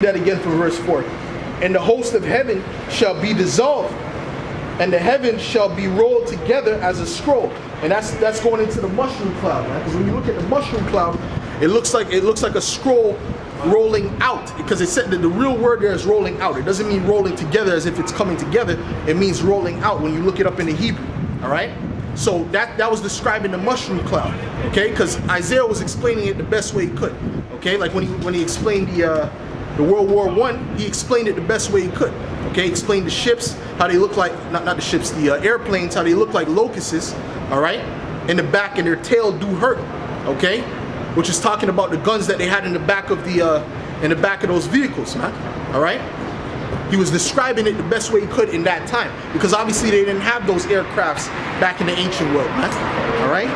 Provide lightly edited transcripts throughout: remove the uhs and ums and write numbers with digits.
That again from verse 4. And the host of heaven shall be dissolved, and the heavens shall be rolled together as a scroll. And that's going into the mushroom cloud, right? Because when you look at the mushroom cloud, it looks like a scroll rolling out, because it said that the real word there is rolling out. It doesn't mean rolling together as if it's coming together. It means rolling out when you look it up in the Hebrew. All right. So that was describing the mushroom cloud. Okay, because Isaiah was explaining it the best way he could. Okay, like when he explained the World War I, he explained it the best way he could. Okay, he explained the ships, how they look like, not the ships, the airplanes, how they look like locusts, all right, in the back, and their tail do hurt, okay, which is talking about the guns that they had in the back of those vehicles, man, all right. He was describing it the best way he could in that time, because obviously they didn't have those aircrafts back in the ancient world, man, all right.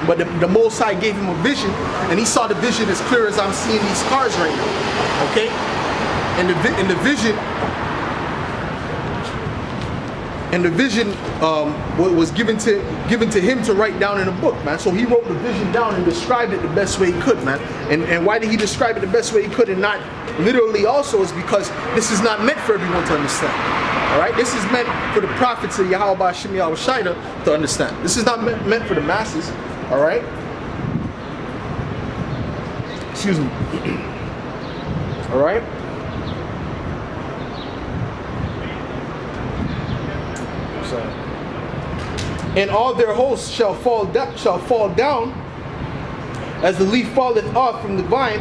But the Most High gave him a vision, and he saw the vision as clear as I'm seeing these cars right now. Okay, and the vision was given to him to write down in a book, man. So he wrote the vision down and described it the best way he could, man. And why did he describe it the best way he could and not literally also is because this is not meant for everyone to understand. All right, this is meant for the prophets of Yahweh Hashem Yahweh Shaita to understand. This is not meant for the masses. All right. Excuse me. All right. And all their hosts shall fall down, as the leaf falleth off from the vine,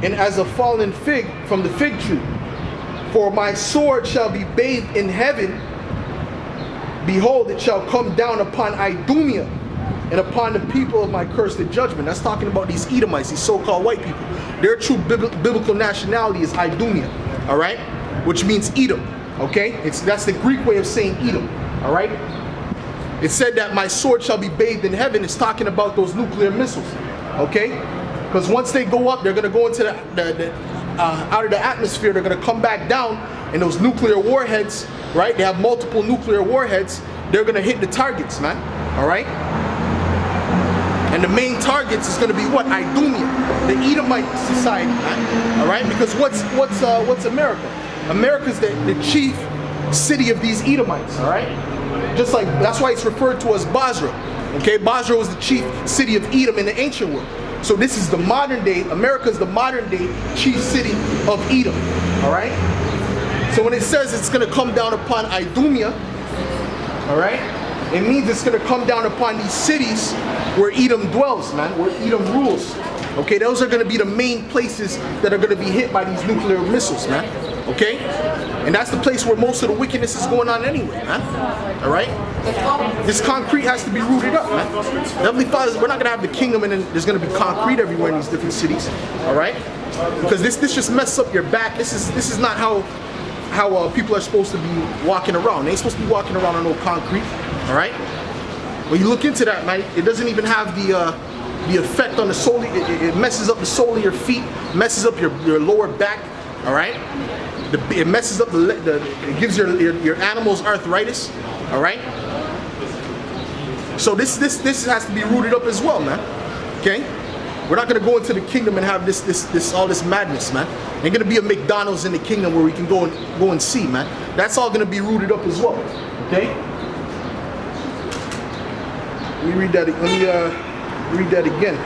and as a fallen fig from the fig tree. For my sword shall be bathed in heaven. Behold, it shall come down upon Idumea, and upon the people of my cursed judgment. That's talking about these Edomites, these so-called white people. Their true biblical nationality is Idumea, all right, which means Edom. Okay, that's the Greek way of saying Edom. All right. It said that my sword shall be bathed in heaven. It's talking about those nuclear missiles. Okay, because once they go up, they're going to go into out of the atmosphere. They're going to come back down, and those nuclear warheads, right? They have multiple nuclear warheads. They're going to hit the targets, man. All right. And the main targets is going to be what? Idumea, the Edomite society, man. All right, because what's America? America's the chief city of these Edomites. All right, just like that's why it's referred to as Basra. Okay, Basra was the chief city of Edom in the ancient world. So this is the modern day. America's the modern day chief city of Edom. All right. So when it says it's going to come down upon Idumea, all right, it means it's going to come down upon these cities where Edom dwells, man, where Edom rules. Okay, those are going to be the main places that are going to be hit by these nuclear missiles, man. Okay, and that's the place where most of the wickedness is going on anyway, man. All right, this concrete has to be rooted up, man. Heavenly Father, we're not going to have the kingdom and then there's going to be concrete everywhere in these different cities. All right, because this just messes up your back. This is not how people are supposed to be walking around. They ain't supposed to be walking around on no concrete. All right. When you look into that, man, it doesn't even have the effect on the sole. It messes up the sole of your feet, messes up your lower back. All right. It messes up it gives your animals arthritis. All right. So this has to be rooted up as well, man. Okay. We're not gonna go into the kingdom and have all this madness, man. Ain't gonna be a McDonald's in the kingdom where we can go and see, man. That's all gonna be rooted up as well. Okay. Let me read that again.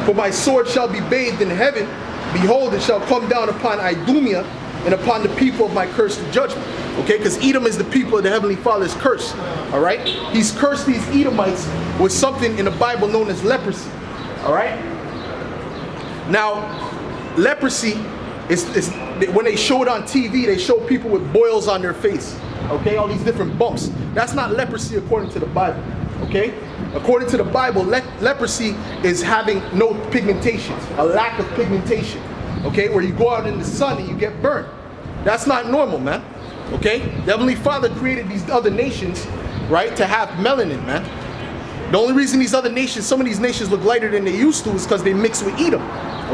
For my sword shall be bathed in heaven. Behold, it shall come down upon Idumea and upon the people of my cursed judgment. Okay, because Edom is the people of the Heavenly Father's curse. All right, he's cursed these Edomites with something in the Bible known as leprosy. All right. Now, leprosy is when they show it on TV, they show people with boils on their face. Okay, all these different bumps. That's not leprosy according to the Bible. Okay, according to the Bible, leprosy is having no pigmentation, a lack of pigmentation. Okay, where you go out in the sun and you get burned. That's not normal, man. Okay, the Heavenly Father created these other nations, right, to have melanin, man. The only reason these other nations, some of these nations look lighter than they used to is because they mix with Edom.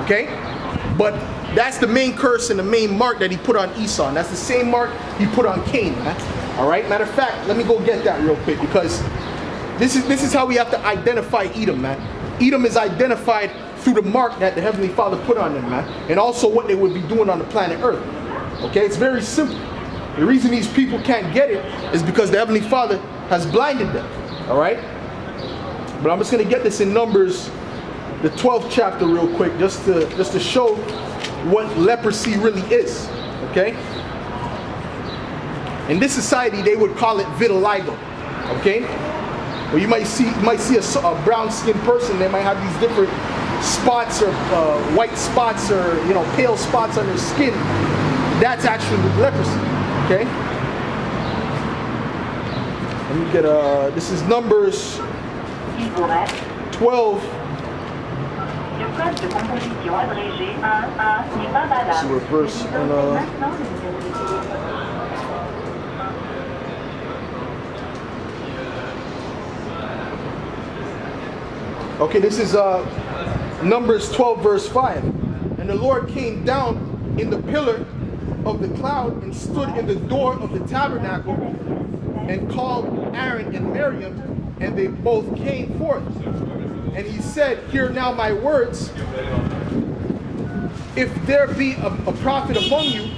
Okay, but that's the main curse and the main mark that he put on Esau, and that's the same mark he put on Cain, man. All right, matter of fact, let me go get that real quick, because this is how we have to identify Edom, man. Edom is identified through the mark that the Heavenly Father put on them, man. And also what they would be doing on the planet Earth. Okay, it's very simple. The reason these people can't get it is because the Heavenly Father has blinded them. Alright? But I'm just going to get this in Numbers, the 12th chapter real quick, just to show what leprosy really is. Okay? In this society, they would call it vitiligo. Okay? Well, you might see a brown-skinned person. They might have these different spots or white spots or pale spots on their skin. That's actually leprosy. Okay. Let me get this is Numbers 12. Let's see what verse. Okay, this is Numbers 12 verse 5. And the Lord came down in the pillar of the cloud and stood in the door of the tabernacle and called Aaron and Miriam, and they both came forth. And he said, hear now my words. If there be a prophet among you,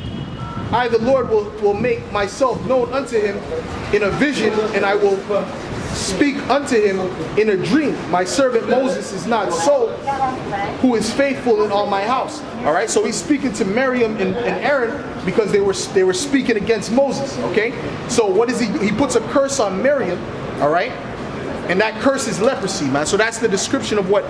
I the Lord will make myself known unto him in a vision, and I will speak unto him in a dream. My servant Moses is not so, who is faithful in all my house. All right, so he's speaking to Miriam and Aaron because they were speaking against Moses. Okay, so what is he? He puts a curse on Miriam. All right, and that curse is leprosy, man. So that's the description of what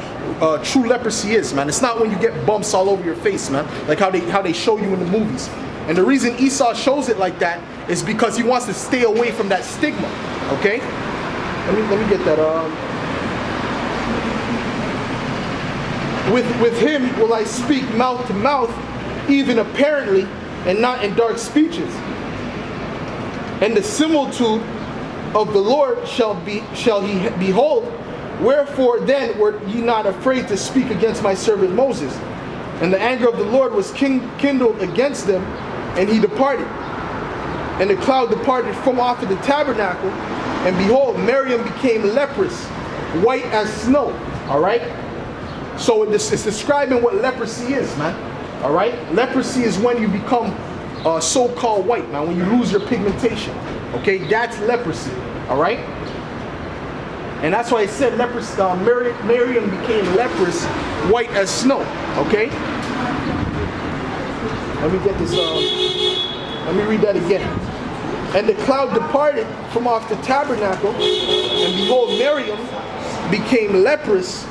true leprosy is, man. It's not when you get bumps all over your face, man, like how they show you in the movies. And the reason Esau shows it like that is because he wants to stay away from that stigma. Okay. Let me get that. With him will I speak mouth to mouth, even apparently, and not in dark speeches. And the similitude of the Lord shall he behold. Wherefore then were ye not afraid to speak against my servant Moses? And the anger of the Lord was kindled against them, and he departed. And the cloud departed from off of the tabernacle, and behold, Miriam became leprous, white as snow. All right? So it's describing what leprosy is, man. All right? Leprosy is when you become so-called white, man, when you lose your pigmentation. Okay? That's leprosy. All right? And that's why it said Miriam became leprous, white as snow. Okay? Let me get this. Let me read that again. And the cloud departed from off the tabernacle, and behold, Miriam became leprous,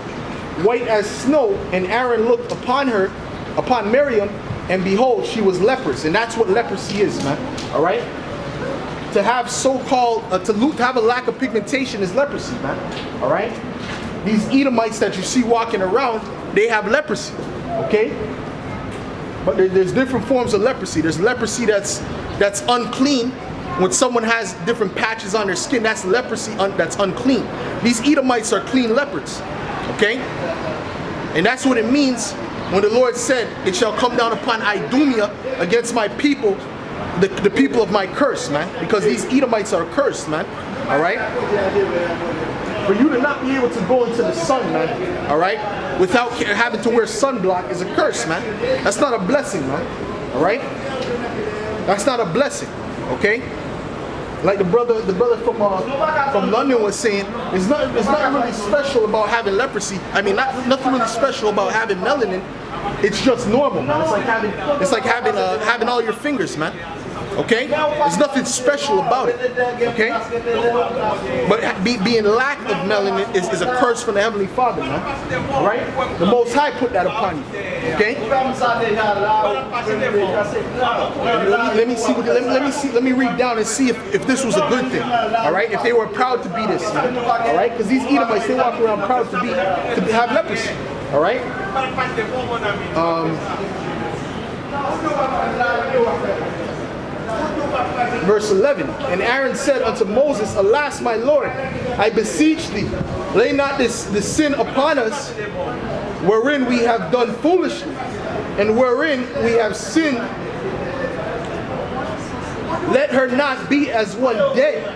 white as snow. And Aaron looked upon Miriam, and behold, she was leprous. And that's what leprosy is, man. All right? To have so-called, to have a lack of pigmentation is leprosy, man. All right? These Edomites that you see walking around, they have leprosy. Okay? But there's different forms of leprosy. There's leprosy that's unclean. When someone has different patches on their skin, that's leprosy that's unclean. These Edomites are clean lepers. Okay? And that's what it means when the Lord said, it shall come down upon Idumea against my people, the people of my curse, man. Because these Edomites are cursed, man. Alright? For you to not be able to go into the sun, man, alright, without having to wear sunblock is a curse, man. That's not a blessing, man. Alright? That's not a blessing. Okay? Like the brother from London was saying, it's not really special about having leprosy. I mean, nothing really special about having melanin. It's just normal, man. It's like having all your fingers, man. Okay? There's nothing special about it. Okay? But being lack of melanin is a curse from the Heavenly Father, man. Alright? The Most High put that upon you. Okay? Let me read down and see if this was a good thing. Alright? If they were proud to be this. Alright? Because these Edomites, they walk around proud to have leprosy. Alright? Verse 11. And Aaron said unto Moses, Alas, my Lord, I beseech thee, lay not this sin upon us, wherein we have done foolishly, and wherein we have sinned. Let her not be as one dead,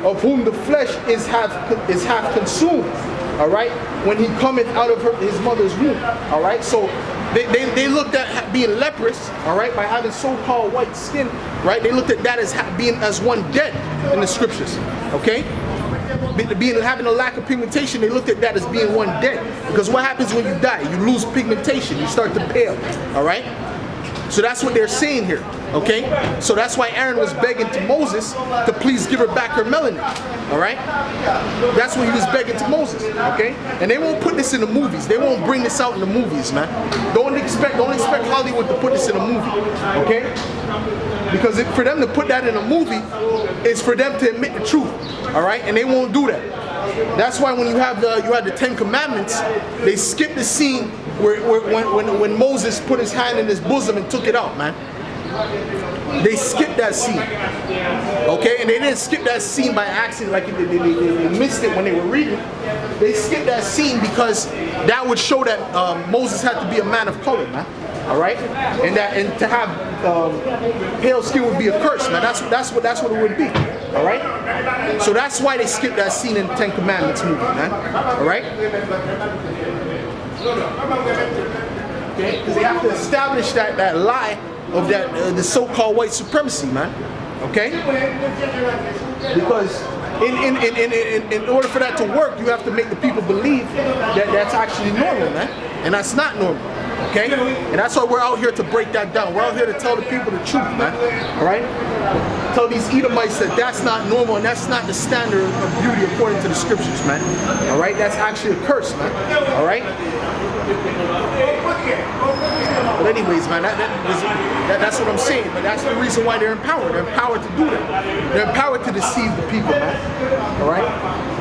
of whom the flesh is half consumed. all right, when he cometh out of his mother's womb, all right. So they looked at being leprous, all right, by having so-called white skin, right. They looked at that as being as one dead in the scriptures, okay. Having a lack of pigmentation, they looked at that as being one dead. Because what happens when you die? You lose pigmentation. You start to pale. All right? So that's what they're saying here. Okay? So that's why Aaron was begging to Moses to please give her back her melanin. All right? That's what he was begging to Moses. Okay? And they won't put this in the movies. They won't bring this out in the movies, man. Don't expect Hollywood to put this in a movie. Okay? Because for them to put that in a movie, it's for them to admit the truth. All right, and they won't do that. That's why when you have the 10 Commandments, they skip the scene when Moses put his hand in his bosom and took it out, man. They skipped that scene. Okay, and they didn't skip that scene by accident, like they missed it when they were reading. They skipped that scene because that would show that Moses had to be a man of color, man. All right, and to have pale skin would be a curse, man. That's what it would be. All right, so that's why they skipped that scene in the 10 Commandments movie, man. All right, okay, because they have to establish that lie of that the so-called white supremacy, man. Okay, because in order for that to work, you have to make the people believe that that's actually normal, man, and that's not normal. Okay? And that's why we're out here to break that down. We're out here to tell the people the truth, man. Alright? Tell these Edomites that that's not normal and that's not the standard of beauty according to the scriptures, man. Alright? That's actually a curse, man. Alright? But anyways, man, that's what I'm saying. But that's the reason why they're empowered. They're empowered to do that. They're empowered to deceive the people, man. Alright?